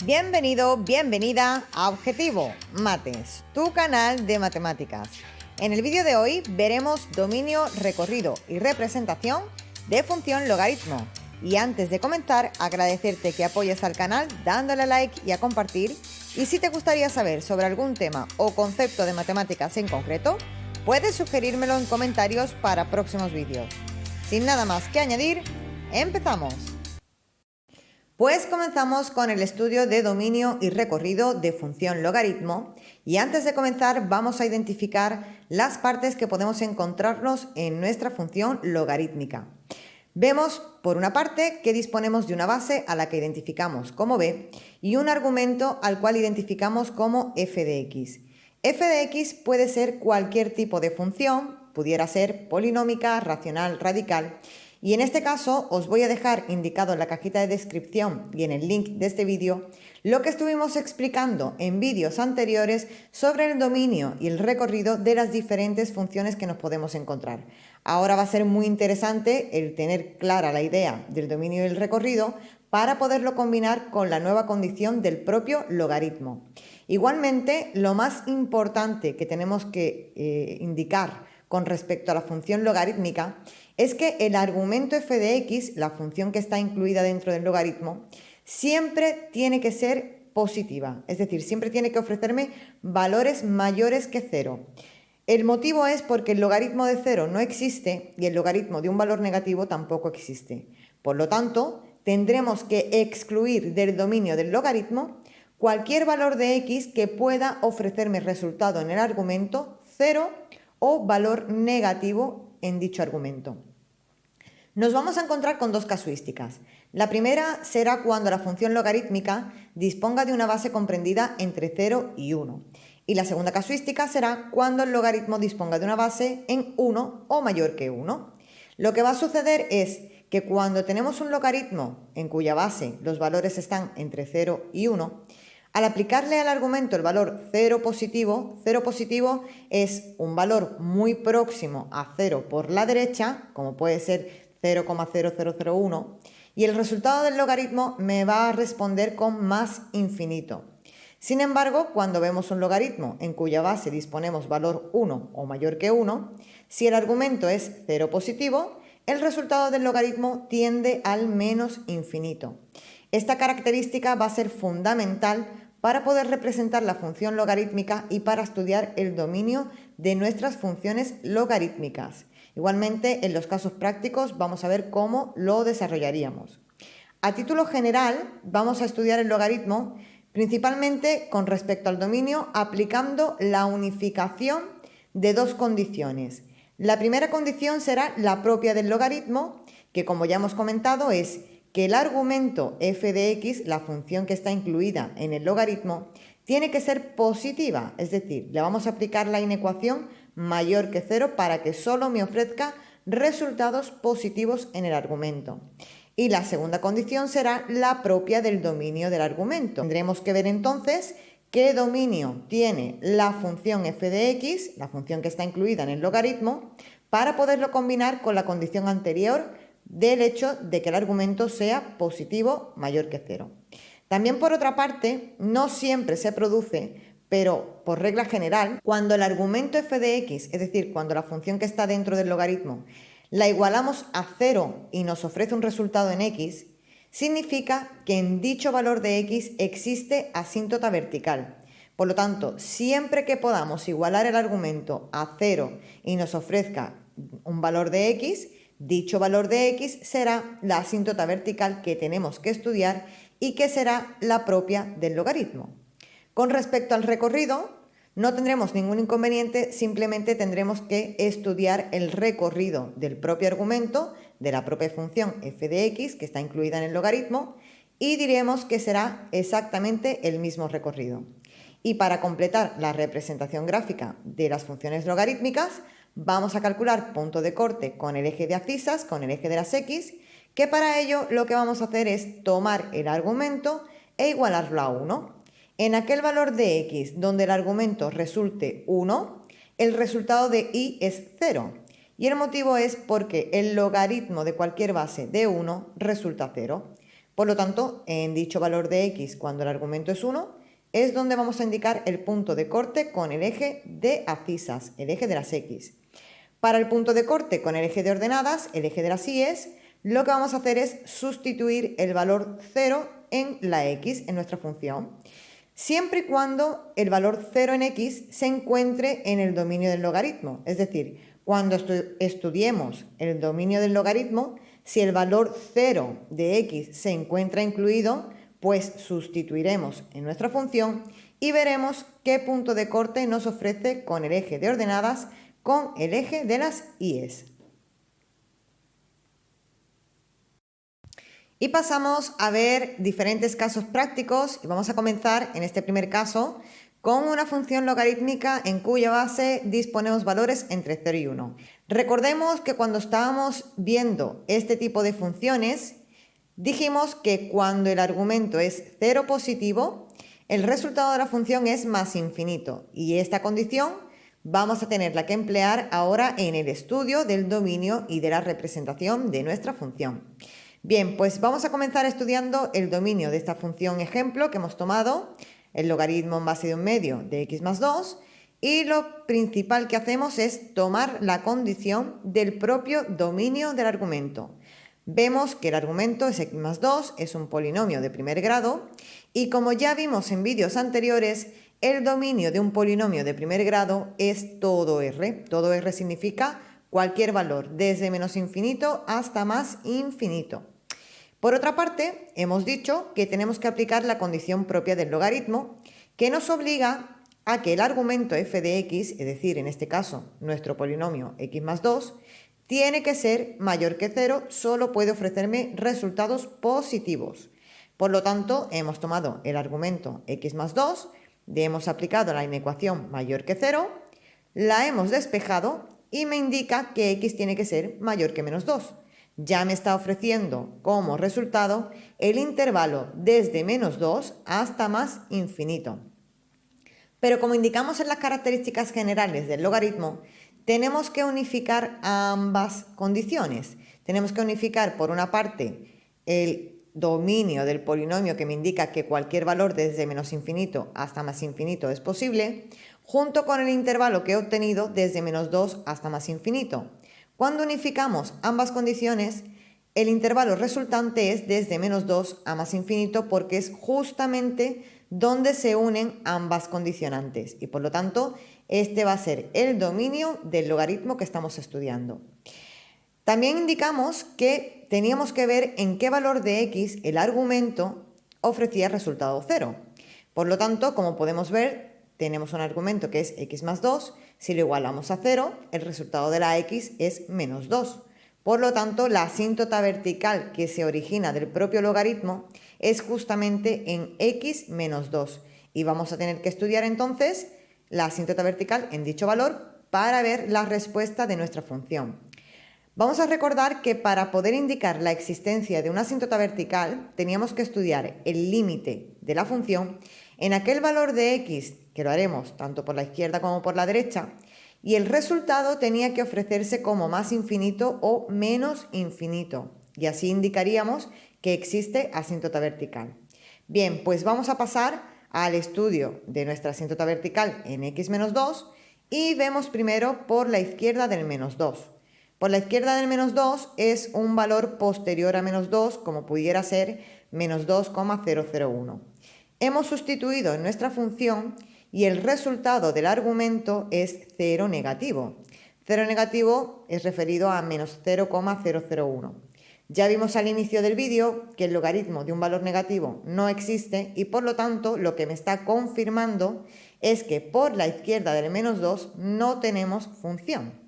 Bienvenido, bienvenida a Objetivo Mates, tu canal de matemáticas. En el vídeo de hoy veremos dominio, recorrido y representación de función logaritmo. Y antes de comenzar, agradecerte que apoyes al canal dándole a like y a compartir. Y si te gustaría saber sobre algún tema o concepto de matemáticas en concreto, puedes sugerírmelo en comentarios para próximos vídeos. Sin nada más que añadir, ¡empezamos! Pues comenzamos con el estudio de dominio y recorrido de función logaritmo y antes de comenzar vamos a identificar las partes que podemos encontrarnos en nuestra función logarítmica. Vemos, por una parte, que disponemos de una base a la que identificamos como b y un argumento al cual identificamos como f de x. F de x puede ser cualquier tipo de función, pudiera ser polinómica, racional, radical. Y en este caso os voy a dejar indicado en la cajita de descripción y en el link de este vídeo lo que estuvimos explicando en vídeos anteriores sobre el dominio y el recorrido de las diferentes funciones que nos podemos encontrar. Ahora va a ser muy interesante el tener clara la idea del dominio y el recorrido para poderlo combinar con la nueva condición del propio logaritmo. Igualmente, lo más importante que tenemos que indicar con respecto a la función logarítmica es que el argumento f de x, la función que está incluida dentro del logaritmo, siempre tiene que ser positiva, es decir, siempre tiene que ofrecerme valores mayores que 0. El motivo es porque el logaritmo de 0 no existe y el logaritmo de un valor negativo tampoco existe. Por lo tanto, tendremos que excluir del dominio del logaritmo cualquier valor de x que pueda ofrecerme resultado en el argumento 0 o valor negativo en dicho argumento. Nos vamos a encontrar con dos casuísticas. La primera será cuando la función logarítmica disponga de una base comprendida entre 0 y 1. Y la segunda casuística será cuando el logaritmo disponga de una base en 1 o mayor que 1. Lo que va a suceder es que cuando tenemos un logaritmo en cuya base los valores están entre 0 y 1, al aplicarle al argumento el valor 0 positivo es un valor muy próximo a 0 por la derecha, como puede ser 0,0001, y el resultado del logaritmo me va a responder con más infinito. Sin embargo, cuando vemos un logaritmo en cuya base disponemos valor 1 o mayor que 1, si el argumento es 0 positivo, el resultado del logaritmo tiende al menos infinito. Esta característica va a ser fundamental para poder representar la función logarítmica y para estudiar el dominio de nuestras funciones logarítmicas. Igualmente, en los casos prácticos vamos a ver cómo lo desarrollaríamos. A título general, vamos a estudiar el logaritmo principalmente con respecto al dominio aplicando la unificación de dos condiciones. La primera condición será la propia del logaritmo, que como ya hemos comentado es que el argumento f de x, la función que está incluida en el logaritmo, tiene que ser positiva, es decir, le vamos a aplicar la inecuación mayor que 0 para que solo me ofrezca resultados positivos en el argumento. Y la segunda condición será la propia del dominio del argumento. Tendremos que ver entonces qué dominio tiene la función f de x, la función que está incluida en el logaritmo, para poderlo combinar con la condición anterior del hecho de que el argumento sea positivo mayor que 0. También por otra parte, no siempre se produce, pero por regla general, cuando el argumento f de x, es decir, cuando la función que está dentro del logaritmo, la igualamos a 0 y nos ofrece un resultado en x, significa que en dicho valor de x existe asíntota vertical. Por lo tanto, siempre que podamos igualar el argumento a 0 y nos ofrezca un valor de x, dicho valor de x será la asíntota vertical que tenemos que estudiar y que será la propia del logaritmo. Con respecto al recorrido, no tendremos ningún inconveniente, simplemente tendremos que estudiar el recorrido del propio argumento, de la propia función f de x que está incluida en el logaritmo, y diremos que será exactamente el mismo recorrido. Y para completar la representación gráfica de las funciones logarítmicas, vamos a calcular punto de corte con el eje de abscisas, con el eje de las x, que para ello lo que vamos a hacer es tomar el argumento e igualarlo a 1. En aquel valor de x donde el argumento resulte 1, el resultado de y es 0. Y el motivo es porque el logaritmo de cualquier base de 1 resulta 0. Por lo tanto, en dicho valor de x, cuando el argumento es 1, es donde vamos a indicar el punto de corte con el eje de abscisas, el eje de las x. Para el punto de corte con el eje de ordenadas, el eje de las y's, lo que vamos a hacer es sustituir el valor 0 en la x, en nuestra función, siempre y cuando el valor 0 en x se encuentre en el dominio del logaritmo. Es decir, cuando estudiemos el dominio del logaritmo, si el valor 0 de x se encuentra incluido, pues sustituiremos en nuestra función y veremos qué punto de corte nos ofrece con el eje de ordenadas con el eje de las y's. Y pasamos a ver diferentes casos prácticos y vamos a comenzar en este primer caso con una función logarítmica en cuya base disponemos valores entre 0 y 1. Recordemos que cuando estábamos viendo este tipo de funciones, dijimos que cuando el argumento es 0 positivo, el resultado de la función es más infinito y esta condición vamos a tenerla que emplear ahora en el estudio del dominio y de la representación de nuestra función. Bien, pues vamos a comenzar estudiando el dominio de esta función ejemplo que hemos tomado, el logaritmo en base de un medio de x más 2, y lo principal que hacemos es tomar la condición del propio dominio del argumento. Vemos que el argumento es x más 2, es un polinomio de primer grado, y como ya vimos en vídeos anteriores, el dominio de un polinomio de primer grado es todo R. Todo R significa cualquier valor, desde menos infinito hasta más infinito. Por otra parte, hemos dicho que tenemos que aplicar la condición propia del logaritmo, que nos obliga a que el argumento f de x, es decir, en este caso, nuestro polinomio x más 2, tiene que ser mayor que 0, solo puede ofrecerme resultados positivos. Por lo tanto, hemos tomado el argumento x más 2, le hemos aplicado la inecuación mayor que 0, la hemos despejado y me indica que x tiene que ser mayor que menos 2. Ya me está ofreciendo como resultado el intervalo desde menos 2 hasta más infinito. Pero como indicamos en las características generales del logaritmo, tenemos que unificar ambas condiciones. Tenemos que unificar, por una parte, el dominio del polinomio que me indica que cualquier valor desde menos infinito hasta más infinito es posible, junto con el intervalo que he obtenido desde menos 2 hasta más infinito. Cuando unificamos ambas condiciones, el intervalo resultante es desde menos 2 a más infinito porque es justamente donde se unen ambas condicionantes y por lo tanto este va a ser el dominio del logaritmo que estamos estudiando. También indicamos que teníamos que ver en qué valor de x el argumento ofrecía resultado 0. Por lo tanto, como podemos ver, tenemos un argumento que es x más 2, si lo igualamos a 0, el resultado de la x es menos 2. Por lo tanto, la asíntota vertical que se origina del propio logaritmo es justamente en x menos 2. Y vamos a tener que estudiar entonces la asíntota vertical en dicho valor para ver la respuesta de nuestra función. Vamos a recordar que para poder indicar la existencia de una asíntota vertical teníamos que estudiar el límite de la función en aquel valor de x, que lo haremos tanto por la izquierda como por la derecha, y el resultado tenía que ofrecerse como más infinito o menos infinito, y así indicaríamos que existe asíntota vertical. Bien, pues vamos a pasar al estudio de nuestra asíntota vertical en x menos 2 y vemos primero por la izquierda del menos 2. Por la izquierda del menos 2 es un valor posterior a menos 2, como pudiera ser menos 2,001. Hemos sustituido en nuestra función y el resultado del argumento es 0 negativo. 0 negativo es referido a menos 0,001. Ya vimos al inicio del vídeo que el logaritmo de un valor negativo no existe y por lo tanto lo que me está confirmando es que por la izquierda del menos 2 no tenemos función.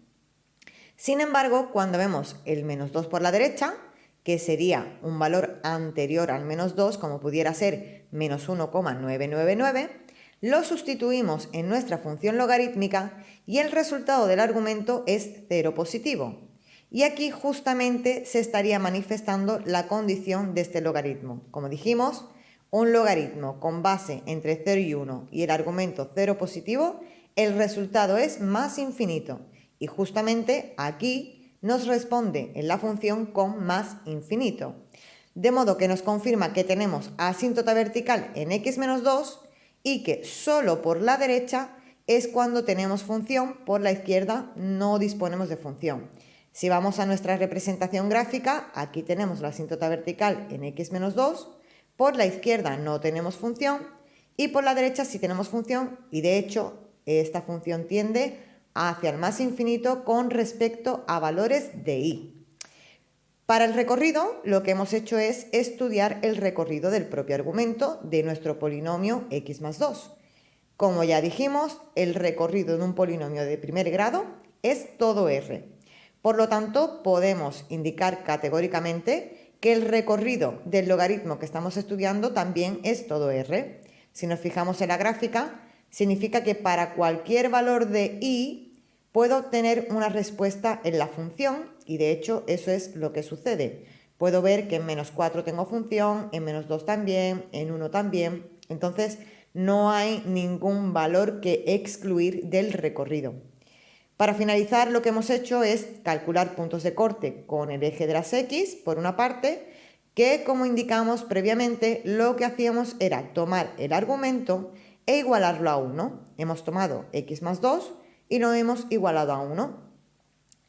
Sin embargo, cuando vemos el menos 2 por la derecha, que sería un valor anterior al menos 2, como pudiera ser menos 1,999, lo sustituimos en nuestra función logarítmica y el resultado del argumento es 0 positivo. Y aquí justamente se estaría manifestando la condición de este logaritmo. Como dijimos, un logaritmo con base entre 0 y 1 y el argumento 0 positivo, el resultado es más infinito. Y justamente aquí nos responde en la función con más infinito. de modo que nos confirma que tenemos asíntota vertical en x menos 2 y que solo por la derecha es cuando tenemos función, por la izquierda no disponemos de función. Si vamos a nuestra representación gráfica, aquí tenemos la asíntota vertical en x menos 2, por la izquierda no tenemos función y por la derecha sí tenemos función, y de hecho esta función tiende hacia el más infinito con respecto a valores de y. Para el recorrido, lo que hemos hecho es estudiar el recorrido del propio argumento de nuestro polinomio x más 2. Como ya dijimos, el recorrido de un polinomio de primer grado es todo R. Por lo tanto, podemos indicar categóricamente que el recorrido del logaritmo que estamos estudiando también es todo R. Si nos fijamos en la gráfica, significa que para cualquier valor de y puedo obtener una respuesta en la función, y de hecho eso es lo que sucede. Puedo ver que en menos 4 tengo función, en menos 2 también, en 1 también. Entonces no hay ningún valor que excluir del recorrido. Para finalizar, lo que hemos hecho es calcular puntos de corte con el eje de las x, por una parte, que como indicamos previamente, lo que hacíamos era tomar el argumento e igualarlo a 1. Hemos tomado x más 2 y lo hemos igualado a 1.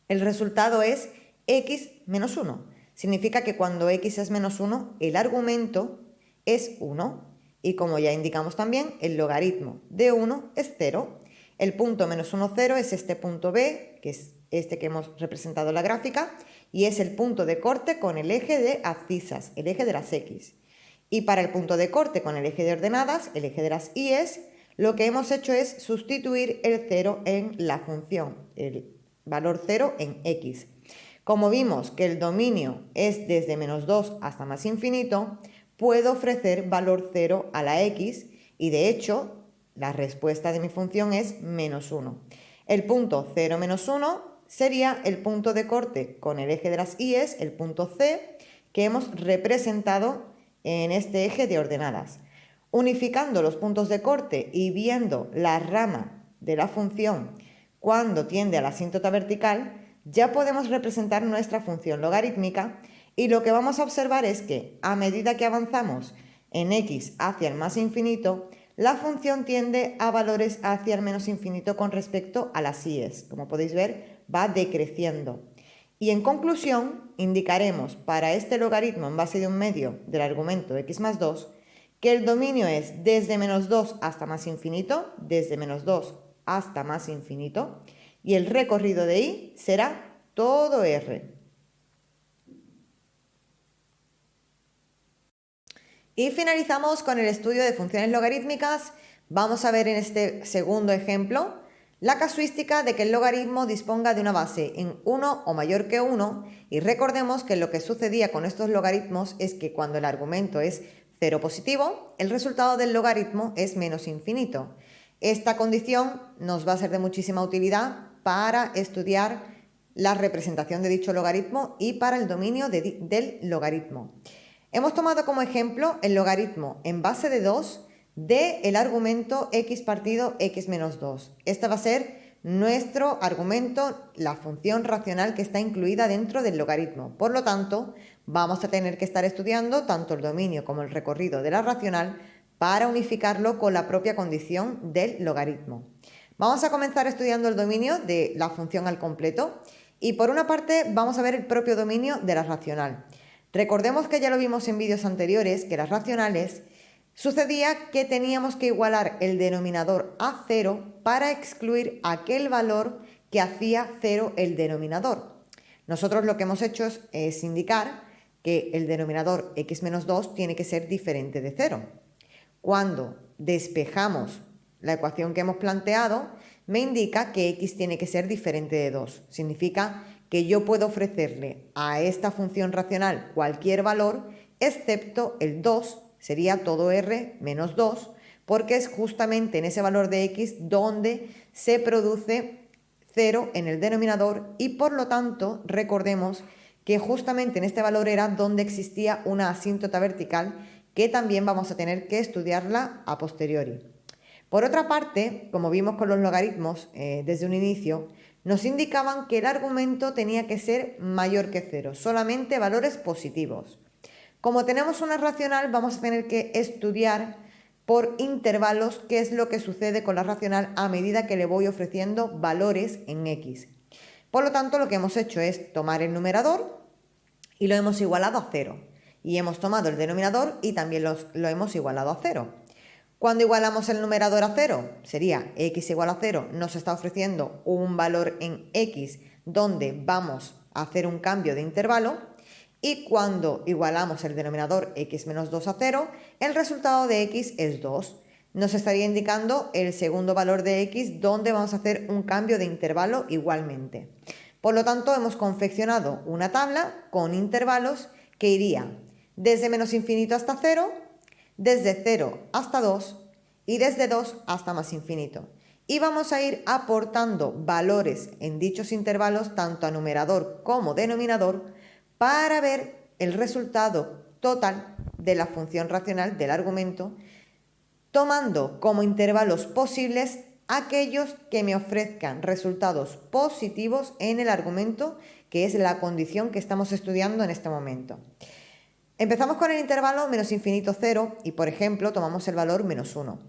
El resultado es x menos 1. Significa que cuando x es menos 1, el argumento es 1. Y como ya indicamos también, el logaritmo de 1 es 0. El punto menos 1, 0 es este punto B, que es este que hemos representado en la gráfica, y es el punto de corte con el eje de abscisas, el eje de las x. Y para el punto de corte con el eje de ordenadas, el eje de las y's, lo que hemos hecho es sustituir el 0 en la función, el valor 0 en x. Como vimos que el dominio es desde menos 2 hasta más infinito, puedo ofrecer valor 0 a la x y de hecho la respuesta de mi función es menos 1. El punto 0 menos 1 sería el punto de corte con el eje de las y's, el punto C, que hemos representado en este eje de ordenadas. Unificando los puntos de corte y viendo la rama de la función cuando tiende a la asíntota vertical, ya podemos representar nuestra función logarítmica, y lo que vamos a observar es que a medida que avanzamos en x hacia el más infinito, la función tiende a valores hacia el menos infinito con respecto a las y's. Como podéis ver, va decreciendo. Y en conclusión, indicaremos para este logaritmo en base de un medio del argumento x más 2 que el dominio es desde menos 2 hasta más infinito, desde menos 2 hasta más infinito, y el recorrido de y será todo R. Y finalizamos con el estudio de funciones logarítmicas. Vamos a ver en este segundo ejemplo la casuística de que el logaritmo disponga de una base en 1 o mayor que 1, y recordemos que lo que sucedía con estos logaritmos es que cuando el argumento es 0 positivo, el resultado del logaritmo es menos infinito. Esta condición nos va a ser de muchísima utilidad para estudiar la representación de dicho logaritmo y para el dominio del logaritmo. Hemos tomado como ejemplo el logaritmo en base de 2 del argumento x partido x menos 2. Este va a ser nuestro argumento, la función racional que está incluida dentro del logaritmo. Por lo tanto, vamos a tener que estar estudiando tanto el dominio como el recorrido de la racional para unificarlo con la propia condición del logaritmo. Vamos a comenzar estudiando el dominio de la función al completo y por una parte vamos a ver el propio dominio de la racional. Recordemos que ya lo vimos en vídeos anteriores que las racionales sucedía que teníamos que igualar el denominador a 0 para excluir aquel valor que hacía 0 el denominador. Nosotros lo que hemos hecho es indicar que el denominador x menos 2 tiene que ser diferente de 0. Cuando despejamos la ecuación que hemos planteado, me indica que x tiene que ser diferente de 2. Significa que yo puedo ofrecerle a esta función racional cualquier valor, excepto el 2, sería todo r menos 2, porque es justamente en ese valor de x donde se produce 0 en el denominador y por lo tanto recordemos que justamente en este valor era donde existía una asíntota vertical que también vamos a tener que estudiarla a posteriori. Por otra parte, como vimos con los logaritmos desde un inicio, nos indicaban que el argumento tenía que ser mayor que 0, solamente valores positivos. Como tenemos una racional, vamos a tener que estudiar por intervalos qué es lo que sucede con la racional a medida que le voy ofreciendo valores en x. Por lo tanto, lo que hemos hecho es tomar el numerador y lo hemos igualado a 0. Y hemos tomado el denominador y también lo hemos igualado a 0. Cuando igualamos el numerador a 0, sería x igual a 0, nos está ofreciendo un valor en x donde vamos a hacer un cambio de intervalo. Y cuando igualamos el denominador x menos 2 a 0, el resultado de x es 2. Nos estaría indicando el segundo valor de x donde vamos a hacer un cambio de intervalo igualmente. Por lo tanto, hemos confeccionado una tabla con intervalos que iría desde menos infinito hasta 0, desde 0 hasta 2 y desde 2 hasta más infinito. Y vamos a ir aportando valores en dichos intervalos, tanto a numerador como denominador, para ver el resultado total de la función racional del argumento, tomando como intervalos posibles aquellos que me ofrezcan resultados positivos en el argumento, que es la condición que estamos estudiando en este momento. Empezamos con el intervalo menos infinito 0 y, por ejemplo, tomamos el valor menos 1.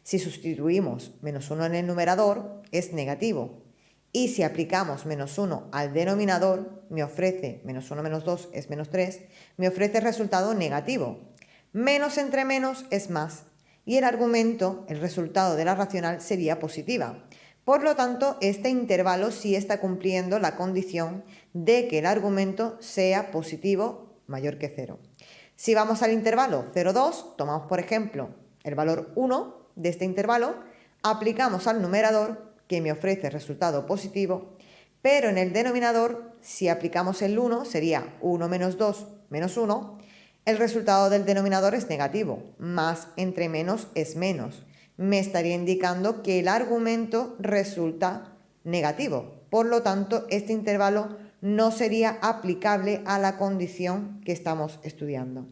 Si sustituimos menos 1 en el numerador, es negativo. Y si aplicamos menos 1 al denominador, me ofrece menos 1 menos 2 es menos 3, me ofrece resultado negativo. Menos entre menos es más. Y el argumento, el resultado de la racional, sería positiva. Por lo tanto, este intervalo sí está cumpliendo la condición de que el argumento sea positivo mayor que 0. Si vamos al intervalo 0,2, tomamos por ejemplo el valor 1 de este intervalo, aplicamos al numerador que me ofrece resultado positivo, pero en el denominador, si aplicamos el 1, sería 1 menos 2 menos 1, el resultado del denominador es negativo, más entre menos es menos. Me estaría indicando que el argumento resulta negativo. Por lo tanto, este intervalo no sería aplicable a la condición que estamos estudiando.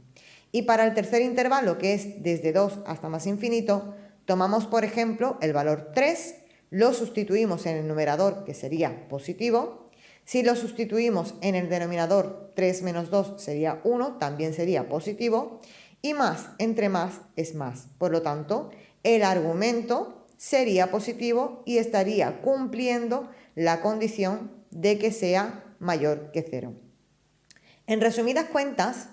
Y para el tercer intervalo, que es desde 2 hasta más infinito, tomamos por ejemplo el valor 3, lo sustituimos en el numerador, que sería positivo. Si lo sustituimos en el denominador, 3 menos 2 sería 1, también sería positivo. Y más entre más es más. Por lo tanto, el argumento sería positivo y estaría cumpliendo la condición de que sea mayor que 0. En resumidas cuentas,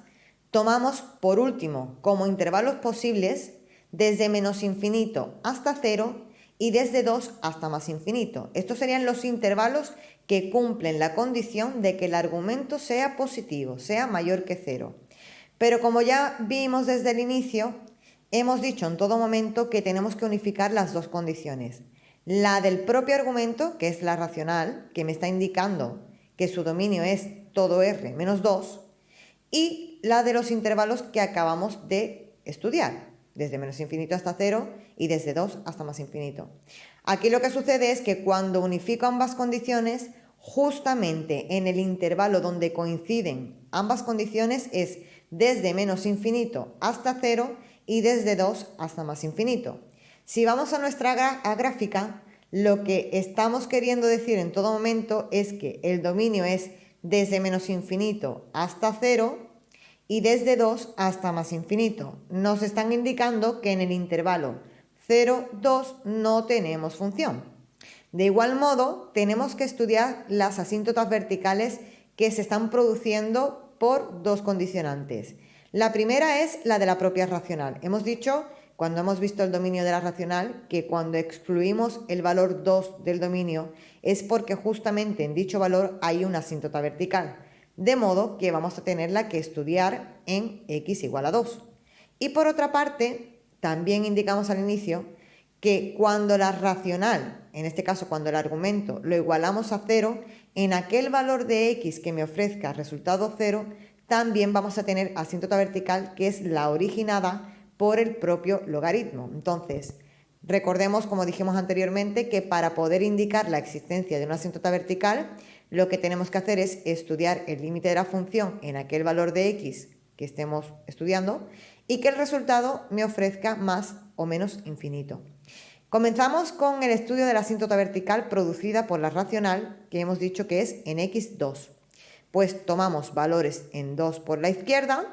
tomamos por último como intervalos posibles desde menos infinito hasta 0 y desde 2 hasta más infinito. Estos serían los intervalos que cumplen la condición de que el argumento sea positivo, sea mayor que 0. Pero como ya vimos desde el inicio, hemos dicho en todo momento que tenemos que unificar las dos condiciones. La del propio argumento, que es la racional, que me está indicando que su dominio es todo R menos 2, y la de los intervalos que acabamos de estudiar, desde menos infinito hasta 0 y desde 2 hasta más infinito. Aquí lo que sucede es que cuando unifico ambas condiciones, justamente en el intervalo donde coinciden ambas condiciones es desde menos infinito hasta 0 y desde 2 hasta más infinito. Si vamos a nuestra gráfica, lo que estamos queriendo decir en todo momento es que el dominio es desde menos infinito hasta 0 y desde 2 hasta más infinito. Nos están indicando que en el intervalo 0, 2 no tenemos función. De igual modo, tenemos que estudiar las asíntotas verticales que se están produciendo por dos condicionantes. La primera es la de la propia racional. Hemos dicho, cuando hemos visto el dominio de la racional, que cuando excluimos el valor 2 del dominio es porque justamente en dicho valor hay una asíntota vertical. De modo que vamos a tenerla que estudiar en x igual a 2. Y por otra parte, también indicamos al inicio que cuando la racional, en este caso cuando el argumento, lo igualamos a 0, en aquel valor de x que me ofrezca resultado 0, también vamos a tener asíntota vertical, que es la originada por el propio logaritmo. Entonces, recordemos, como dijimos anteriormente, que para poder indicar la existencia de una asíntota vertical, lo que tenemos que hacer es estudiar el límite de la función en aquel valor de x que estemos estudiando y que el resultado me ofrezca más o menos infinito. Comenzamos con el estudio de la asíntota vertical producida por la racional, que hemos dicho que es en x2. Pues tomamos valores en 2 por la izquierda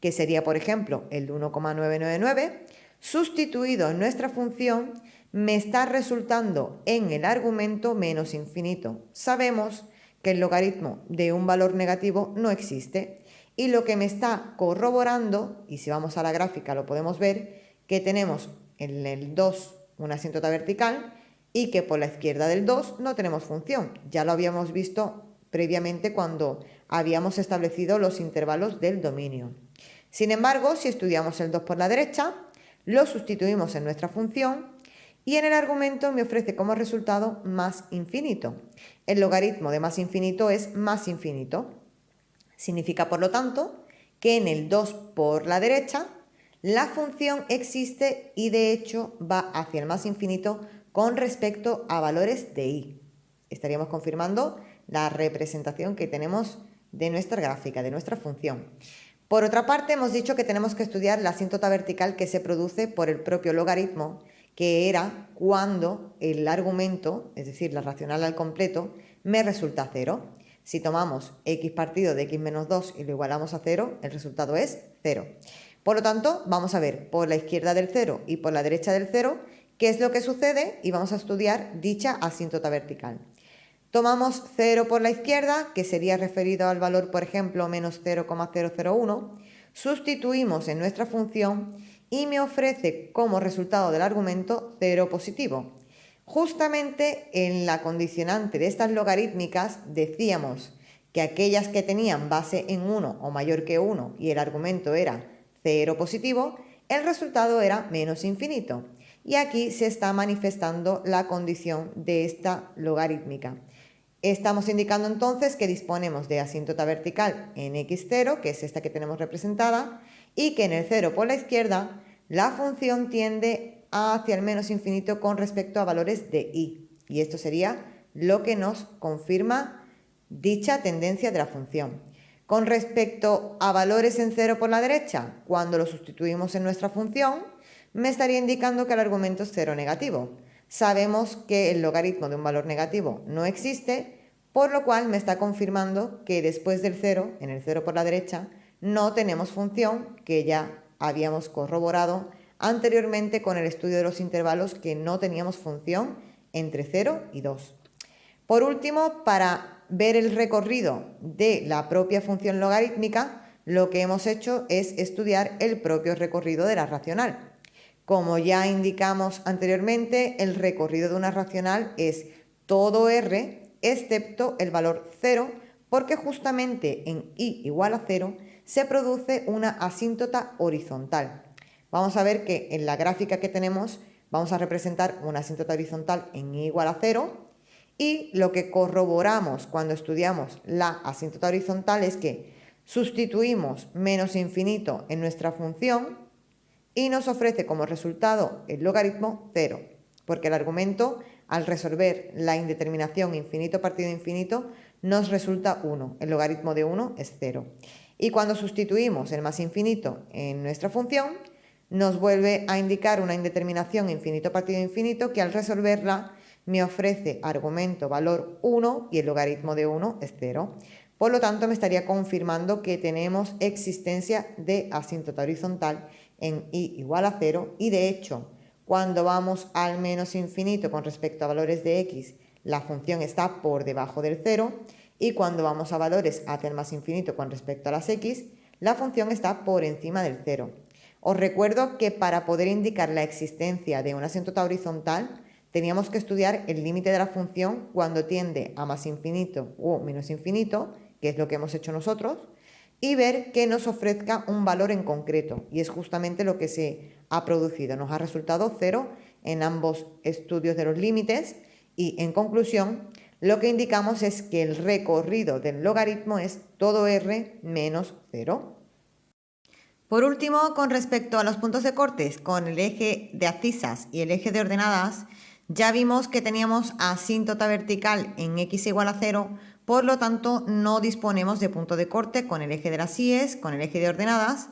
que sería, por ejemplo, el 1,999, sustituido en nuestra función, me está resultando en el argumento menos infinito. Sabemos que el logaritmo de un valor negativo no existe y lo que me está corroborando, y si vamos a la gráfica lo podemos ver, que tenemos en el 2 una asíntota vertical y que por la izquierda del 2 no tenemos función. Ya lo habíamos visto previamente cuando habíamos establecido los intervalos del dominio. Sin embargo, si estudiamos el 2 por la derecha, lo sustituimos en nuestra función y en el argumento me ofrece como resultado más infinito. El logaritmo de más infinito es más infinito. Significa, por lo tanto, que en el 2 por la derecha la función existe y de hecho va hacia el más infinito con respecto a valores de y. Estaríamos confirmando la representación que tenemos de nuestra gráfica, de nuestra función. Por otra parte, hemos dicho que tenemos que estudiar la asíntota vertical que se produce por el propio logaritmo, que era cuando el argumento, es decir, la racional al completo, me resulta 0. Si tomamos x partido de x menos 2 y lo igualamos a 0, el resultado es 0. Por lo tanto, vamos a ver por la izquierda del 0 y por la derecha del 0 qué es lo que sucede y vamos a estudiar dicha asíntota vertical. Tomamos 0 por la izquierda, que sería referido al valor, por ejemplo, menos 0,001, sustituimos en nuestra función y me ofrece como resultado del argumento 0 positivo. Justamente en la condicionante de estas logarítmicas decíamos que aquellas que tenían base en 1 o mayor que 1 y el argumento era 0 positivo, el resultado era menos infinito. Y aquí se está manifestando la condición de esta logarítmica. Estamos indicando entonces que disponemos de asíntota vertical en x0, que es esta que tenemos representada, y que en el 0 por la izquierda la función tiende hacia el menos infinito con respecto a valores de y. Y esto sería lo que nos confirma dicha tendencia de la función. Con respecto a valores en 0 por la derecha, cuando lo sustituimos en nuestra función, me estaría indicando que el argumento es 0 negativo. Sabemos que el logaritmo de un valor negativo no existe, por lo cual me está confirmando que después del 0, en el 0 por la derecha, no tenemos función, que ya habíamos corroborado anteriormente con el estudio de los intervalos que no teníamos función entre 0 y 2. Por último, para ver el recorrido de la propia función logarítmica, lo que hemos hecho es estudiar el propio recorrido de la racional. Como ya indicamos anteriormente, el recorrido de una racional es todo r excepto el valor 0, porque justamente en y igual a 0 se produce una asíntota horizontal. Vamos a ver que en la gráfica que tenemos vamos a representar una asíntota horizontal en y igual a 0 y lo que corroboramos cuando estudiamos la asíntota horizontal es que sustituimos menos infinito en nuestra función y nos ofrece como resultado el logaritmo 0, porque el argumento, al resolver la indeterminación infinito partido infinito, nos resulta 1. El logaritmo de 1 es 0. Y cuando sustituimos el más infinito en nuestra función, nos vuelve a indicar una indeterminación infinito partido infinito que al resolverla me ofrece argumento valor 1 y el logaritmo de 1 es 0. Por lo tanto, me estaría confirmando que tenemos existencia de asíntota horizontal en y igual a 0 y de hecho cuando vamos al menos infinito con respecto a valores de x la función está por debajo del 0 y cuando vamos a valores hacia el más infinito con respecto a las x la función está por encima del 0. Os recuerdo que para poder indicar la existencia de una asíntota horizontal teníamos que estudiar el límite de la función cuando tiende a más infinito o menos infinito, que es lo que hemos hecho nosotros, y ver que nos ofrezca un valor en concreto. Y es justamente lo que se ha producido. Nos ha resultado 0 en ambos estudios de los límites y, en conclusión, lo que indicamos es que el recorrido del logaritmo es todo r menos 0. Por último, con respecto a los puntos de cortes con el eje de abscisas y el eje de ordenadas, ya vimos que teníamos asíntota vertical en x igual a 0, por lo tanto no disponemos de punto de corte con el eje de las íes, con el eje de ordenadas,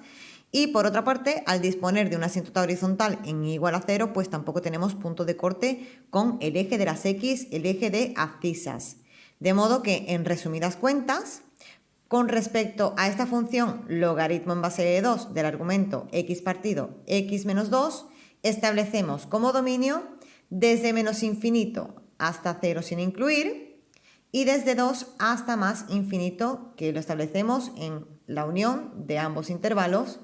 y por otra parte, al disponer de una asíntota horizontal en y igual a 0, pues tampoco tenemos punto de corte con el eje de las x, el eje de abscisas. De modo que, en resumidas cuentas, Con respecto a esta función logaritmo en base de 2 del argumento x partido x menos 2, establecemos como dominio desde menos infinito hasta 0 sin incluir y desde 2 hasta más infinito, que lo establecemos en la unión de ambos intervalos.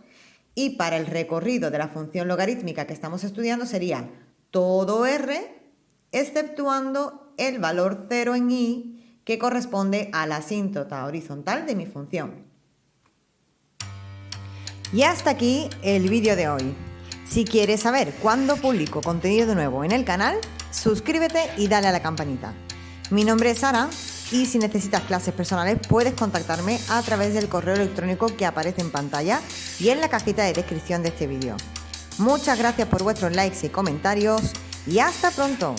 Y para el recorrido de la función logarítmica que estamos estudiando sería todo r, exceptuando el valor 0 en y, que corresponde a la asíntota horizontal de mi función. Y hasta aquí el vídeo de hoy. Si quieres saber cuándo publico contenido nuevo en el canal, suscríbete y dale a la campanita. Mi nombre es Sara y si necesitas clases personales puedes contactarme a través del correo electrónico que aparece en pantalla y en la cajita de descripción de este vídeo. Muchas gracias por vuestros likes y comentarios y hasta pronto.